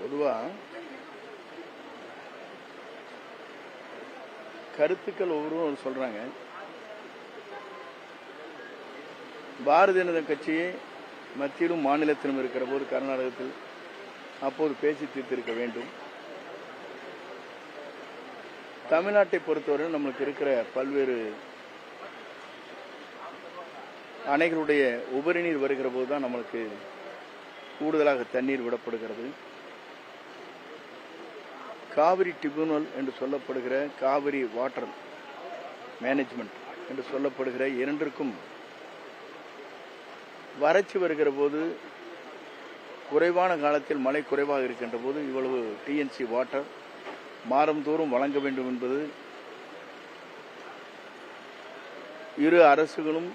பொதுவாக கருத்துக்கள் ஒவ்வொருவரும் சொல்றாங்க. பாரதிய ஜனதா கட்சி மத்தியிலும் மாநிலத்திலும் இருக்கிற போது கர்நாடகத்தில் அப்போது பேசி தீர்த்திருக்க வேண்டும். தமிழ்நாட்டை பொறுத்தவரை நம்மளுக்கு இருக்கிற பல்வேறு அணைகளுடைய உபரி நீர் வருகிற போதுதான் நம்மளுக்கு கூடுதலாக தண்ணீர் விடப்படுகிறது. காவிரி ட்ரிபியூனல் என்று சொல்லப்படுகிற காவிரி வாட்டர் மேனேஜ்மெண்ட் என்று சொல்லப்படுகிற இரண்டிற்கும் வறட்சி வருகிற போது, குறைவான காலத்தில் மழை குறைவாக இருக்கின்ற போது இவ்வளவு டிஎன்சி வாட்டர் மாதந்தோறும் வழங்க வேண்டும் என்பது இரு அரசுகளும்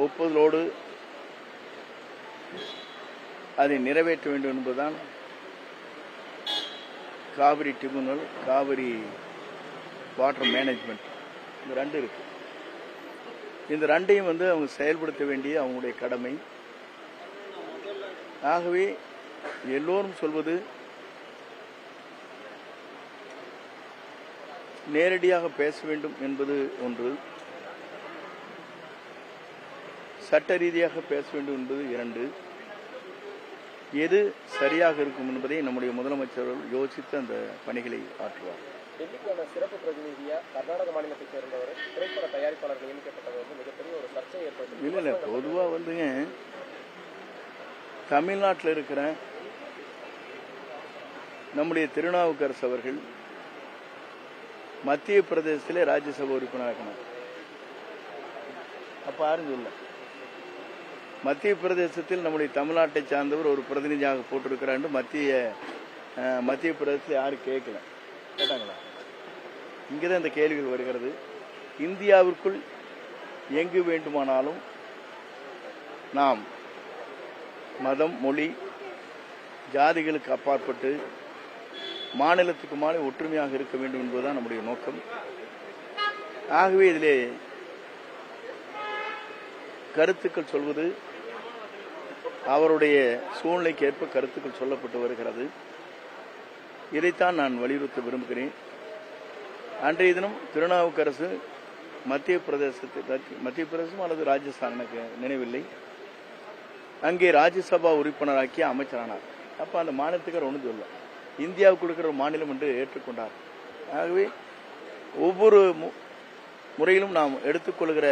ஒப்புதலோடு அதை நிறைவேற்ற வேண்டும் என்பதுதான் Kaveri tribunal, Kaveri water management, இந்த ரெண்டு இருக்கு. இந்த ரெண்டையும் அவங்க செயல்படுத்த வேண்டிய அவங்களுடைய கடமை. ஆகவே எல்லோரும் சொல்வது நேரடியாக பேச வேண்டும் என்பது ஒன்று, சட்ட ரீதியாக பேச வேண்டும் என்பது இரண்டு. எது சரியாக இருக்கும் என்பதை நம்முடைய முதலமைச்சர்கள் யோசித்து அந்த பணிகளை ஆற்றுவார். டெல்லிக்கான சிறப்பு பிரதிநிதியா கர்நாடக மாநிலத்தை சேர்ந்தவர் திரைப்பட தயாரிப்பாளர்கள் நியமிக்கப்பட்டது மிகப்பெரிய ஒரு சர்ச்சை ஏற்படுத்தி. இல்ல பொதுவா தமிழ்நாட்டில் இருக்கிற நம்முடைய திருநாவுக்கரசு அவர்கள் மத்திய பிரதேசத்திலே ராஜ்யசபா உறுப்பினராக்கணும். அப்ப யாரும் சொல்ல, மத்திய பிரதேசத்தில் நம்முடைய தமிழ்நாட்டை சார்ந்தவர் ஒரு பிரதிநிதியாக போட்டிருக்கிறார். மத்திய பிரதேசத்தில் யாரும் கேட்டாங்களா? இங்கதான் இந்த கேள்விகள் வருகிறது. இந்தியாவிற்குள் எங்கு வேண்டுமானாலும் நாம் மதம், மொழி, ஜாதிகளுக்கு அப்பாற்பட்டு மாநிலத்துக்கு மாநில ஒற்றுமையாக இருக்க வேண்டும் என்பதுதான் நம்முடைய நோக்கம். ஆகவே இதிலே கருத்துக்கள் சொல்வது அவருடைய சூழ்நிலைக்கு ஏற்ப கருத்துக்கள் சொல்லப்பட்டு வருகிறது. இதைத்தான் நான் வலியுறுத்த விரும்புகிறேன். அன்றைய தினம் திருநாவுக்கரசு மத்திய பிரதேசம் அல்லது ராஜஸ்தான், எனக்கு நினைவில்லை, அங்கே ராஜ்யசபா உறுப்பினராக்கி அமைச்சரானார். அப்ப அந்த மாநிலத்துக்கு ஒன்றும் சொல்ல, இந்தியாவுக்கு இருக்கிற ஒரு மாநிலம் என்று ஏற்றுக்கொண்டார். ஆகவே ஒவ்வொரு முறையிலும் நாம் எடுத்துக்கொள்கிற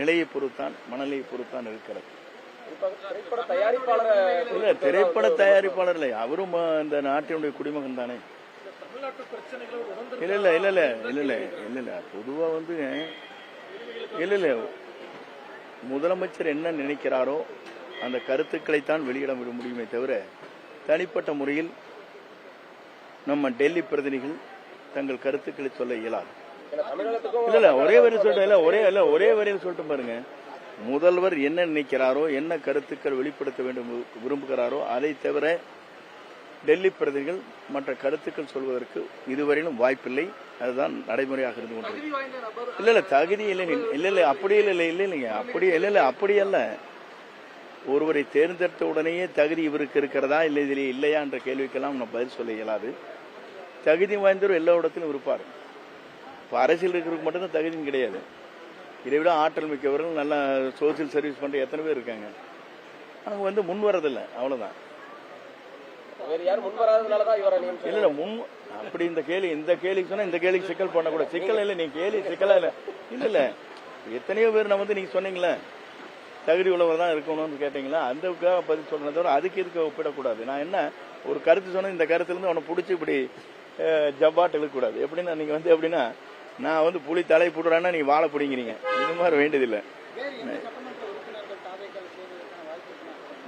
நிலையை பொறுத்தான், மனநிலையை பொறுத்தான் இருக்கிறது. திரைப்பட தயாரிப்பாளர் இல்லை, அவரும் இந்த நாட்டினுடைய குடிமகன் தானே. இல்ல பொதுவா இல்ல முதலமைச்சர் என்ன நினைக்கிறாரோ அந்த கருத்துக்களைத்தான் வெளியிட முடியுமே தவிர தனிப்பட்ட முறையில் நம்ம டெல்லி பிரதிநிதிகள் தங்கள் கருத்துக்களை சொல்ல இயலாது. இல்ல ஒரே வரையில் சொல்லிட்டு பாருங்க, முதல்வர் என்ன நினைக்கிறாரோ, என்ன கருத்துக்கள் வெளிப்படுத்த வேண்டும் விரும்புகிறாரோ அதை தவிர டெல்லி பிரதிநிதிகள் மற்ற கருத்துக்கள் சொல்வதற்கு இதுவரையிலும் வாய்ப்பில்லை. அதுதான் நடைமுறையாக இருந்து கொண்டிருக்கு. இல்ல தகுதி இல்லை, அப்படி இல்லைங்க, அப்படி அல்ல. ஒருவரை தேர்ந்தெடுத்த உடனேயே தகுதி இவருக்கு இருக்கிறதா இல்லை இதிலே இல்லையா என்ற கேள்விக்கெல்லாம் நம்ம பதில் சொல்ல இயலாது. தகுதி வாய்ந்தவர் எல்லா இடத்திலும் இருப்பார். இப்போ அரசியல் இருக்கிறதுக்கு மட்டும்தான் தகுதியும் கிடையாது. இதை விட ஆற்றல் மிக்கவர்கள் நல்லா சோசியல் சர்வீஸ் பண்ற எத்தனை பேர் இருக்காங்க. அவங்க முன் வரதில்லை, அவ்வளவுதான். இல்ல அப்படி இந்த கேள்வி சொன்னா இந்த கேள்விக்கு சிக்கல் பண்ணக்கூடாது. சிக்கல் இல்லை, நீங்க கேள்வி சிக்கலா இல்ல எத்தனையோ பேர் நான் நீங்க சொன்னீங்களே தகுதி உள்ளவர் தான் இருக்கணும்னு கேட்டீங்களா, அந்த பதில் சொல்றதை தவிர அதுக்கு இதுக்கு ஒப்பிடக்கூடாது. நான் என்ன ஒரு கருத்து சொன்ன, இந்த கருத்துல இருந்து அவனை பிடிச்சி இப்படி ஜப்பாட்டு இழுக்கக்கூடாது. எப்படின்னா நீங்க எப்படின்னா நான் புலி தலை போடுறான்னா நீங்க வாழை பிடிங்கிறீங்க, இது மாதிரி வேண்டியதில்லை.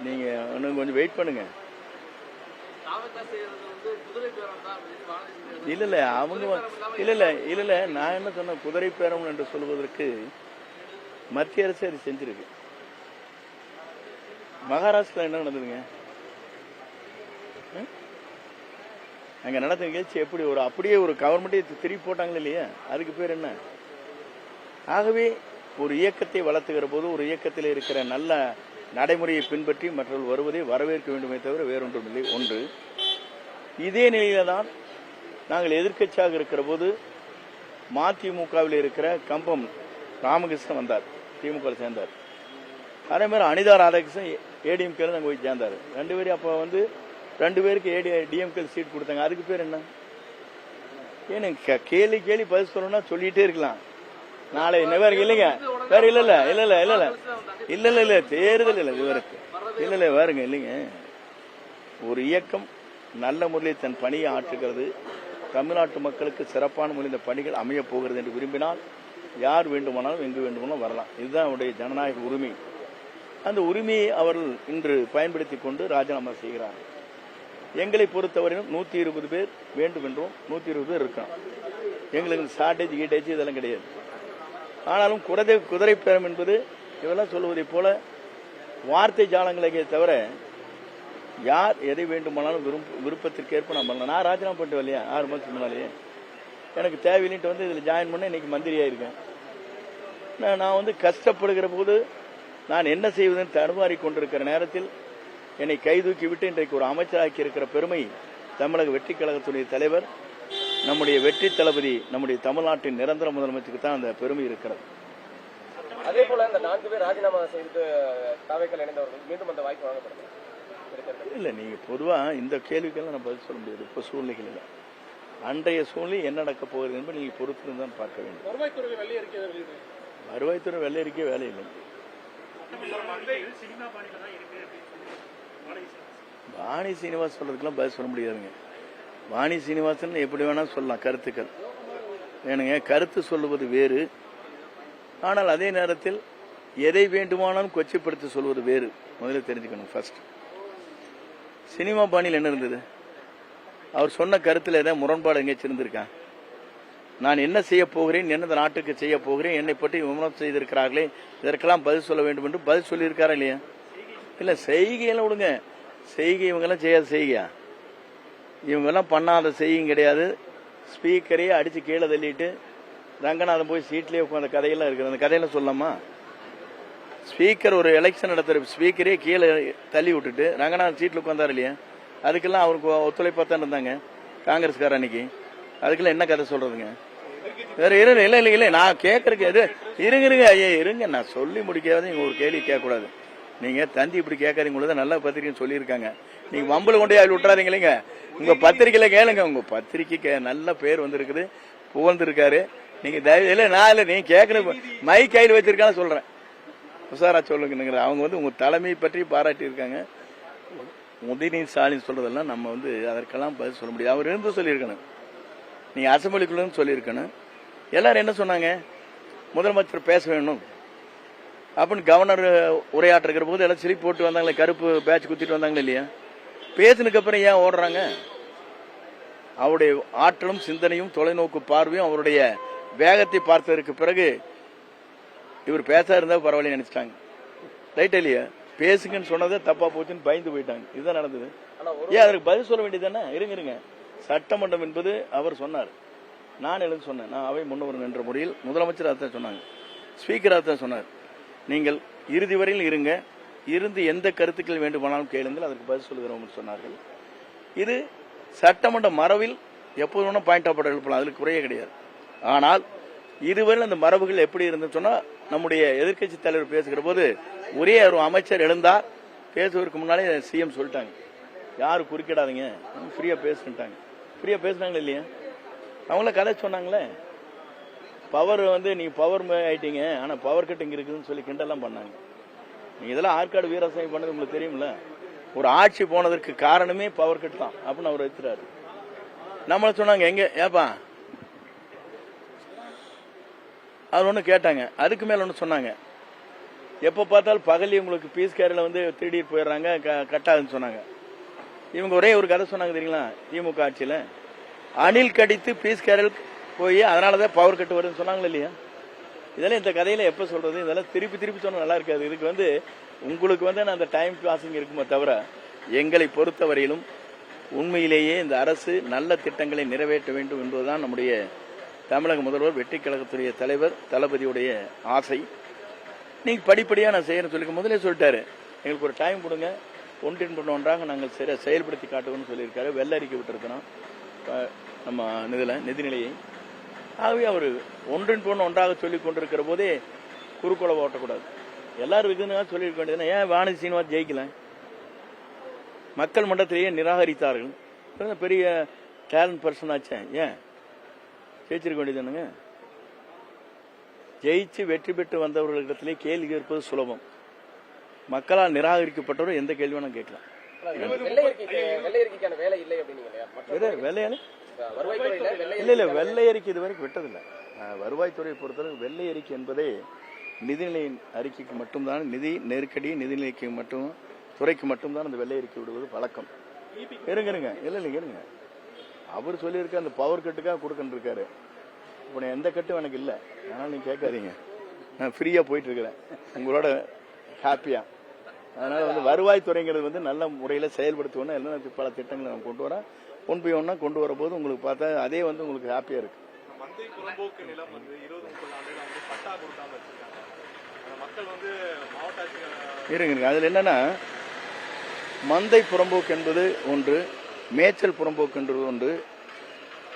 நீங்க இன்னும் கொஞ்சம் வெயிட் பண்ணுங்க. இல்ல அவங்க இல்ல நான் என்ன சொன்ன, குதிரை பேரம் என்று சொல்வதற்கு மத்திய அரசு அது செஞ்சிருக்கு. மகாராஷ்டிரா என்ன நடந்ததுங்க? அங்க நடந்த நிகழ்ச்சி எப்படி அப்படியே ஒரு கவர்மெண்டே திருப்பி போட்டாங்களே இல்லையா, அதுக்கு பேர் என்ன? ஆகவே ஒரு இயக்கத்தை வளர்த்துகிற போது, ஒரு இயக்கத்தில் இருக்கிற நல்ல நடைமுறையை பின்பற்றி மற்றவர்கள் வருவதை வரவேற்க வேண்டுமே தவிர வேறொன்றுமில்லை. ஒன்று, இதே நிலையில தான் நாங்கள் எதிர்க்கட்சியாக இருக்கிற போது மதிமுகவில் இருக்கிற கம்பம் ராமகிருஷ்ணன் வந்தார், திமுக சேர்ந்தார். அதே மாதிரி அனிதா ராதாகிருஷ்ணன் ஏடிஎம்கேல நாங்கள் போய் சேர்ந்தார். 2 பேரும் அப்போ வந்து 2 பேருக்கு டிஎம்கே சீட் கொடுத்தாங்க. அதுக்கு பேர் என்ன? ஏன்னு கேள்வி பதில் சொல்லணும்னா சொல்லிட்டே இருக்கலாம். நாளை வேற இல்லைங்க, வேற இல்ல தேர்தல் இல்லை விவரத்து இல்ல வேறுங்க இல்லைங்க. ஒரு இயக்கம் நல்ல முறையில் தன் பணியை ஆற்றுகிறது, தமிழ்நாட்டு மக்களுக்கு சிறப்பான முறையில் இந்த பணிகள் அமைய போகிறது என்று விரும்பினால் யார் வேண்டுமானாலும் எங்கு வேண்டுமானாலும் வரலாம். இதுதான் அவருடைய ஜனநாயக உரிமை. அந்த உரிமையை அவர்கள் இன்று பயன்படுத்தி கொண்டு ராஜினாமா செய்கிறார். எங்களை பொறுத்தவரையும் 120 பேர் வேண்டும் என்றும் 120 பேர் இருக்கான். எங்களுக்கு ஷார்டேஜ் கீட்டேஜ் இதெல்லாம் கிடையாது. ஆனாலும் குதிரை பேரம் என்பது இதெல்லாம் சொல்லுவதை போல வார்த்தை ஜாலங்களை தவிர யார் எதை வேண்டுமானாலும் விருப்பத்திற்கேற்ப நான் பண்ணலாம். நான் ராஜினாமா பண்ணிட்டு வரலையா 6 மாதத்துக்கு முன்னாலேயே எனக்கு தேவையில்லைன்ட்டு வந்து இதில் ஜாயின் பண்ண இன்னைக்கு மந்திரியாயிருக்கேன். நான் வந்து கஷ்டப்படுகிற போது நான் என்ன செய்வதுன்னு தடுமாறி கொண்டிருக்கிற நேரத்தில் என்னை கைதூக்கி விட்டு இன்றைக்கு ஒரு அமைச்சராக்கி இருக்கிற பெருமை தமிழக வெற்றி கழகத்துடைய தலைவர் நம்முடைய வெற்றி தளபதி நம்முடைய தமிழ்நாட்டின் நிரந்தர முதலமைச்சருக்கு தான் அந்த பெருமை இருக்கிறது. அதே போல இந்த 4 பேர் ராஜினாமா செய்து தாவேக்கள் இணைந்தவர்கள் மீண்டும் அந்த வாய்ப்பு வழங்கப்படுது. இல்ல நீங்க பொதுவா இந்த கேள்விக்கெல்லாம் நான் பதில் சொல்ல முடியாது. இப்ப சூழ்நிலைகள் இல்லை. அன்றைய சூழ்நிலை என்ன நடக்க போகுது என்பது நீங்க பொறுத்து தான் பார்க்க வேண்டும். வருவாய்த்துறை வெள்ளை அறிக்கை வேலை இல்லை. வாணி சீனிவாஸ் சொல்றதுக்கெல்லாம் பதில் சொல்ல முடியாதுங்க. வாணி சீனிவாசன் எப்படி வேணா சொல்லலாம் கருத்துக்கள் வேணுங்க. கருத்து சொல்லுவது வேறு, ஆனால் அதே நேரத்தில் எதை வேண்டுமானாலும் கொச்சைப்படுத்தி சொல்வது வேறு. முதல்ல தெரிஞ்சுக்கணும். ஃபர்ஸ்ட் சினிமா பாணியில் என்ன இருந்தது? அவர் சொன்ன கருத்தில் ஏதாவது முரண்பாடு எங்கேயாச்சும் இருந்திருக்கான்? நான் என்ன செய்ய போகிறேன், என்ன நாட்டுக்கு செய்ய போகிறேன், என்னை பற்றி விமர்சனம் செய்திருக்கிறார்களே, இதற்கெல்லாம் பதில் சொல்ல வேண்டும் என்று பதில் சொல்லியிருக்காரா இல்லையா? இல்ல செய்கையெல்லாம் விடுங்க. செய்கை இவங்கெல்லாம் செய்யாத செய்கையா? இவங்கெல்லாம் பண்ணாத செய்யும் கிடையாது. ஸ்பீக்கரையே அடிச்சு கீழே தள்ளிட்டு ரங்கநாதன் போய் சீட்லேயே உட்காந்த கதையெல்லாம் இருக்குது. அந்த கதையெல்லாம் சொல்லலாமா? ஸ்பீக்கர் ஒரு எலெக்ஷன் நடத்துற ஸ்பீக்கரே கீழே தள்ளி விட்டுட்டு ரங்கநாதன் சீட்டில் உட்காந்தார் இல்லையா? அதுக்கெல்லாம் அவருக்கு ஒத்துழைப்பா தான் இருந்தாங்க காங்கிரஸ்கார அன்னைக்கு. அதுக்கெல்லாம் என்ன கதை சொல்றதுங்க? வேற இல்ல நான் கேட்கறதுக்கு எது இருங்க ஐயா இருங்க, நான் சொல்லி முடிக்காத நீங்க ஒரு கேள்வி கேட்கக்கூடாது. நீங்க தந்தி இப்படி கேட்காதீங்க. நல்ல பத்திரிகை சொல்லியிருக்காங்க. நீங்க மம்பளை கொண்டே அதில் விட்டுறாதீங்க இல்லைங்க. உங்க பத்திரிகையில கேளுங்க. உங்க பத்திரிகைக்கு நல்ல பேர் வந்திருக்குது, புகழ்ந்திருக்காரு. நீங்க தயவு இல்லை நான் இல்லை நீங்க கேட்கணும். மை கையில் வச்சிருக்கான்னு சொல்றேன். உஷாரா சொல்லுங்க. அவங்க வந்து உங்க தலைமை பற்றி பாராட்டி இருக்காங்க. உதயநிதி ஸ்டாலின் சொல்றதெல்லாம் நம்ம வந்து அதற்கெல்லாம் பதில் சொல்ல முடியாது. அவர் இருந்து சொல்லியிருக்கணும். நீங்க அசம்பிளிக்குள்ள சொல்லியிருக்கணும். எல்லாரும் என்ன சொன்னாங்க? முதலமைச்சர் பேச வேணும் அப்படின்னு கவர்னர் உரையாற்றுகிற போது எல்லாம் சிலிப் போட்டு வந்தாங்களே, கருப்பு பேட்ச் குத்திட்டு வந்தாங்களே இல்லையா? பேசினுக்கு அப்புறம் ஏன் ஓடுறாங்க? அவருடைய ஆற்றலும் சிந்தனையும் தொலைநோக்கு பார்வையும் அவருடைய வேகத்தை பார்த்ததற்கு பிறகு இவர் பேச இருந்தா பரவாயில்ல நினைச்சிட்டாங்க. ரைட் இல்லையா? பேசுங்கன்னு சொன்னதே தப்பா போச்சுன்னு பயந்து போயிட்டாங்க. இதுதான் நடந்தது. ஏன் அதற்கு பதில் சொல்ல வேண்டியதானே? இருங்க. சட்டமன்றம் என்பது அவர் சொன்னார், நான் எழுந்து சொன்னேன். நான் அவை முன்னவர் என்ற முறையில் முதலமைச்சர் அதான் சொன்னாங்க, ஸ்பீக்கர் அதான் சொன்னார். நீங்கள் இறுதி வரையில் இருங்க, இருந்து எந்த கருத்துக்கள் வேண்டுமானாலும் கேளுங்கள், அதற்கு பதில் சொல்லுகிறோம் சொன்னார்கள். இது சட்டமன்ற மரபில் எப்போது வேணும் பாயிண்ட் ஆஃப் ஆர்டர் எழுப்பலாம், அதுக்கு குறைய கிடையாது. ஆனால் இதுவரை அந்த மரபுகள் எப்படி இருந்துன்னு சொன்னா, நம்முடைய எதிர்க்கட்சி தலைவர் பேசுகிற போது ஒரே ஒரு அமைச்சர் எழுந்தார், பேசுவதற்கு முன்னாலே சிஎம் சொல்லிட்டாங்க, யாரும் குறுக்கிடாதீங்க, ஃப்ரீயா பேசுட்டாங்க. ஃப்ரீயா பேசுனாங்களே இல்லையா? அவங்கள கதை சொன்னாங்களே. பவர் வந்து நீங்க பவர் ஆயிட்டீங்க, ஆனா பவர் கட் இங்க இருக்குதுன்னு சொல்லி கிண்டெல்லாம் பண்ணாங்க. நீங்க இதெல்லாம் ஆற்காடு வீராசாமி பண்ணது உங்களுக்கு தெரியும்ல. ஒரு ஆட்சி போனதற்கு காரணமே பவர் கட் தான் அப்படின்னு அவர் வைக்கிறாரு. நம்மள சொன்னாங்க எங்க ஏப்பா அது ஒண்ணு கேட்டாங்க. அதுக்கு மேல ஒண்ணு சொன்னாங்க, எப்ப பார்த்தாலும் பகல் உங்களுக்கு பீஸ் கேரில் வந்து திருடிட்டு போயிடுறாங்க, கட்டாதுன்னு சொன்னாங்க. இவங்க ஒரே ஒரு கதை சொன்னாங்க தெரியுங்களா? திமுக ஆட்சியில அணில் கடித்து பீஸ் கேரல் போய் அதனாலதான் பவர் கட்டு வருதுன்னு சொன்னாங்களா இல்லையா? இதெல்லாம் இந்த கதையில எப்ப சொல்றது? இதெல்லாம் திருப்பி சொன்னா நல்லா இருக்காது. இதுக்கு வந்து உங்களுக்கு வந்து அந்த டைம் பாசிங் இருக்குமே தவிர, எங்களை பொறுத்தவரையிலும் உண்மையிலேயே இந்த அரசு நல்ல திட்டங்களை நிறைவேற்ற வேண்டும் என்பதுதான் நம்முடைய தமிழக முதல்வர் வெற்றி கழகத்துடைய தலைவர் தளபதியுடைய ஆசை. நீங்க படிப்படியா நான் செய்யறேன்னு சொல்லி முதலே சொல்லிட்டாரு. எங்களுக்கு ஒரு டைம் கொடுங்க, ஒன்றின் பண்ண ஒன்றாக நாங்கள் செயல்படுத்தி காட்டுவோம்னு சொல்லியிருக்காரு. வெள்ளை அறிக்கை விட்டுருக்கிறோம் நம்ம நிதிநிலையை. ஆகவே அவர் ஒன்றின் பொண்ணு ஒன்றாக சொல்லிக் கொண்டிருக்கிற போதே குறுக்கோளை ஓட்டக்கூடாது. எல்லாரும் இருக்குதுன்னா சொல்லியிருக்க வேண்டியதுன்னா ஏன் வானதி சீனிவாஸ் ஜெயிக்கல? மக்கள் மன்றத்திலேயே நிராகரித்தார்கள். பெரிய டேலண்ட் பர்சன் ஆச்சேன், ஏன் ஜெயிச்சிருக்க வேண்டியதுனுங்க? ஜெயிச்சு வெற்றி பெற்று வந்தவர்களிடத்திலே கேள்வி கேட்பது சுலபம். மக்களால் நிராகரிக்கப்பட்டவரும் எந்த கேள்வி வேணா கேட்கலாம். வெள்ளை அறிக்கை இதுவரைக்கும் விட்டதில்லை. வருவாய்த்துறையை பொறுத்தவரை வெள்ளை அறிக்கை என்பதே நிதிநிலையின் அறிக்கைக்கு மட்டும்தான், நிதி நெருக்கடி நிதிநிலைக்கு மட்டும் துறைக்கு மட்டும்தான் அந்த வெள்ளை அறிக்கை விடுவது பழக்கம். இருங்க இருங்க, அவர் சொல்லியிருக்க அந்த பவர் கட்டுக்காக கொடுக்கன்னு. இப்போ எந்த கட்டும் எனக்கு இல்லை, அதனால நீங்க கேட்காதீங்க. நான் ஃப்ரீயா போயிட்டு இருக்கிறேன் உங்களோட ஹாப்பியா. அதனால வருவாய்த்துறைங்கிறது நல்ல முறையில் செயல்படுத்தணும். எல்லாம் பல திட்டங்களை நம்ம கொண்டு வரோம். ஒன் பை ஒன்னா கொண்டு வரும்போது உங்களுக்கு பார்த்தா அதே உங்களுக்கு ஹாப்பியா இருக்கு. இருங்க, அதுல என்னன்னா மந்தை புறம்போக்கு என்பது ஒன்று, மேய்ச்சல் புறம்போக்கு என்பது ஒன்று,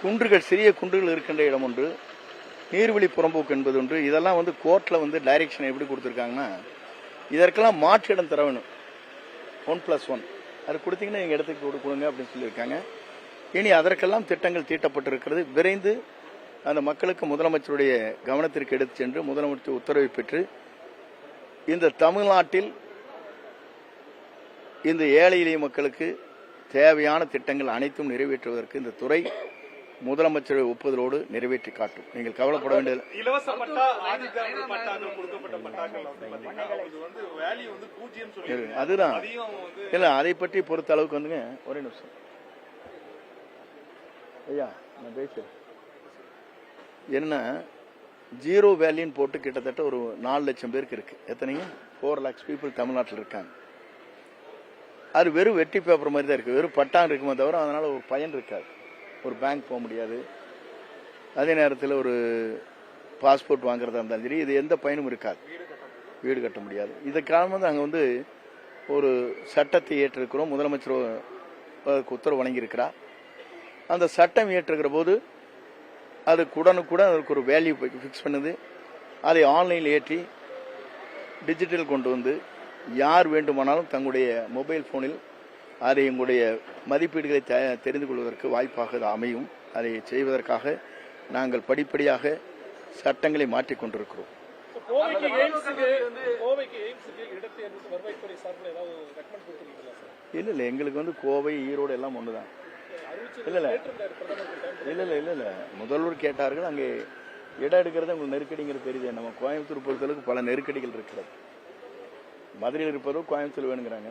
குன்றுகள் சிறிய குன்றுகள் இருக்கின்ற இடம் ஒன்று, நீர்வழி புறம்போக்கு என்பது ஒன்று. இதெல்லாம் கோர்ட்ல டைரக்ஷன் எப்படி கொடுத்துருக்காங்கன்னா, இதற்கெல்லாம் மாற்று இடம் தர வேணும். 1+1 அது கொடுத்தீங்கன்னா எங்க இடத்துக்கு கொடுங்க அப்படின்னு சொல்லியிருக்காங்க. இனி அதற்கெல்லாம் திட்டங்கள் தீட்டப்பட்டிருக்கிறது. விரைந்து அந்த மக்களுக்கு முதலமைச்சருடைய கவனத்திற்கு எடுத்து சென்று முதலமைச்சர் உத்தரவை பெற்று இந்த தமிழ்நாட்டில் இந்த ஏழை எளிய மக்களுக்கு தேவையான திட்டங்கள் அனைத்தும் நிறைவேற்றுவதற்கு இந்த துறை முதலமைச்சருடைய ஒப்புதலோடு நிறைவேற்றி காட்டும். நீங்கள் கவலைப்பட வேண்டியது. அதுதான் இல்ல, அதை பற்றி பொறுத்த அளவுக்கு ஒரே நிமிஷம் ஐயா நான் பேசுறேன். என்ன 0 வேல்யூன்னு போட்டு கிட்டத்தட்ட ஒரு 4 லட்சம் பேருக்கு இருக்கு. எத்தனைங்க? 4 lakhs பீப்புள் தமிழ்நாட்டில் இருக்காங்க. அது வெறும் வெட்டி பேப்பர் மாதிரி தான் இருக்கு, வெறும் பட்டான் இருக்குமே தவிர அதனால ஒரு பயன் இருக்காது. ஒரு பேங்க் போக முடியாது, அதே நேரத்தில் ஒரு பாஸ்போர்ட் வாங்குறதா இருந்தாலும் சரி இது எந்த பயனும் இருக்காது, வீடு கட்ட முடியாது. இதுக்காக நாங்கள் ஒரு சட்டத்தை ஏற்றிருக்கிறோம். முதலமைச்சர் உத்தரவு வழங்கியிருக்கிறார். அந்த சட்டம் ஏற்றுகிற போது அது உடனுக்குடன் அதுக்கு ஒரு வேல்யூ ஃபிக்ஸ் பண்ணுது. அதை ஆன்லைனில் ஏற்றி டிஜிட்டல் கொண்டு யார் வேண்டுமானாலும் தங்களுடைய மொபைல் போனில் அதை உங்களுடைய மதிப்பீடுகளை தெரிந்து கொள்வதற்கு வாய்ப்பாக அமையும். அதை செய்வதற்காக நாங்கள் படிப்படியாக சட்டங்களை மாற்றிக் கொண்டிருக்கிறோம். இல்ல எங்களுக்கு கோவை ஈரோடு எல்லாம் ஒண்ணுதான். இல்ல முதல்வர் கேட்டார்கள். அங்கே இடம் எடுக்கிறது உங்களுக்கு நெருக்கடிங்கிறது தெரியுது. நம்ம கோயம்புத்தூர் பொறுத்தளவுக்கு பல நெருக்கடிகள் இருக்கிறது. மதுரையில் இருப்பதோ கோயம்புத்தூர் வேணுங்கிறாங்க,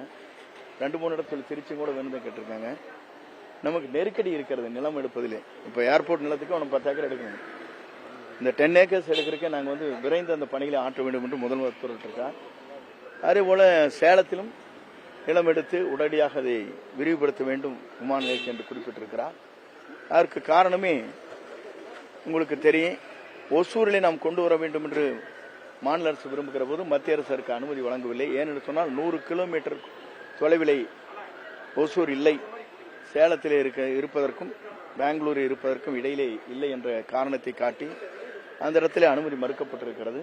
2-3 இடத்துல திருச்சி கூட வேணும் கேட்டிருக்காங்க. நமக்கு நெருக்கடி இருக்கிறது நிலம் எடுப்பதிலே. இப்ப ஏர்போர்ட் நிலத்துக்கு அவனை 10 ஏக்கர் எடுக்கணும். இந்த 10 ஏக்கர்ஸ் எடுக்கிறதுக்கே நாங்கள் விரைந்து அந்த பணிகளை ஆற்ற வேண்டும் என்று முதல்வர் உத்தரவிட்டிருக்கார். அதே போல சேலத்திலும் நிலம் எடுத்து உடனடியாக அதை விரிவுபடுத்த வேண்டும் விமான நிலையம் என்று குறிப்பிட்டிருக்கிறார். அதற்கு காரணமே உங்களுக்கு தெரியும், ஒசூரிலே நாம் கொண்டு வர வேண்டும் என்று மாநில அரசு விரும்புகிற போது மத்திய அரசு அதற்கு அனுமதி வழங்கவில்லை. ஏனென்று சொன்னால் 100 கிலோமீட்டர் தொலைவிலை ஒசூர் இல்லை. சேலத்திலே இருப்பதற்கும் பெங்களூரில் இருப்பதற்கும் இடையிலே இல்லை என்ற காரணத்தை காட்டி அந்த இடத்திலே அனுமதி மறுக்கப்பட்டிருக்கிறது.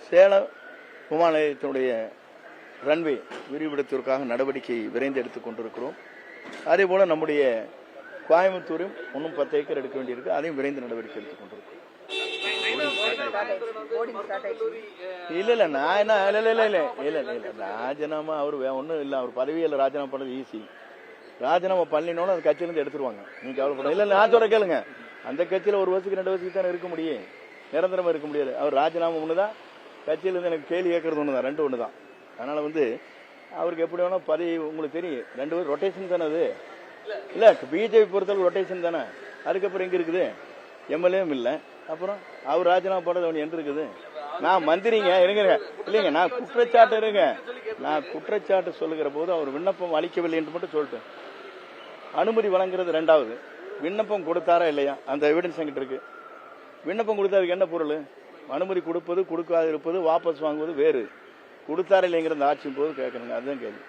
சேலம் விமான நிலையத்தினுடைய ரன்வே விரிவுபடுத்துவதற்காக நடவடிக்கை விரைந்து எடுத்துக் கொண்டிருக்கிறோம். அதே போல நம்முடைய கோயம்புத்தூரும் இன்னும் 10 ஏக்கர் எடுக்க வேண்டியிருக்கு, அதையும் விரைந்து நடவடிக்கை எடுத்துக் கொண்டிருக்கிறோம். இல்ல நான் என்ன இல்ல ராஜினாமா அவர் ஒன்னும் இல்ல, அவர் பதவியில் ராஜினாமா பண்ணது ஈஸி. ராஜினாமா பண்ணினோன்னு அந்த கட்சியிலிருந்து எடுத்துருவாங்க. நீங்க கவலைப்பட இல்ல, நான் சொல்ற கேளுங்க. அந்த கட்சியில 1 வருஷத்துக்கு 2 வருஷத்துக்கு தானே இருக்க முடியும், நிரந்தரமா இருக்க முடியாது. அவர் ராஜினாமா ஒண்ணுதான், கட்சியிலிருந்து எனக்கு கேள்வி கேட்கறது ஒண்ணுதான், 2 ஒண்ணுதான். அதனால அவருக்கு எப்படி வேணா பதவி உங்களுக்கு தெரியும். 2 பேர் ரொட்டேஷன் தானே அது. இல்ல பிஜேபி பொறுத்தளவு ரொட்டேஷன் தானே. அதுக்கப்புறம் எங்க இருக்குது? எம்எல்ஏவும் இல்ல. அப்புறம் அவர் ராஜினாமா போடுறது அவன் என்று இருக்குது. நான் மந்திரிங்க இருங்க இல்லைங்க, நான் குற்றச்சாட்டு சொல்லுகிற போது அவர் விண்ணப்பம் அளிக்கவில்லை என்று மட்டும் சொல்லிட்டு அனுமதி வழங்குறது 2வது. விண்ணப்பம் கொடுத்தாரா இல்லையா அந்த எவிடன்ஸ் என்கிட்ட இருக்கு. விண்ணப்பம் கொடுத்ததுக்கு என்ன பொருள்? அனுமதி கொடுப்பது கொடுக்காது இருப்பது வாபஸ் வாங்குவது வேறு. கொடுத்தாரு இல்லைங்கிற இந்த ஆட்சியும் போது கேட்கணுங்க. அதுதான் கேள்வி.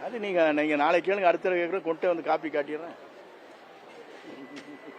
அது நீங்க நாளைக்கு கேளுங்க, அடுத்த கேட்குற கொண்டு வந்து காப்பி காட்டிடுறேன்.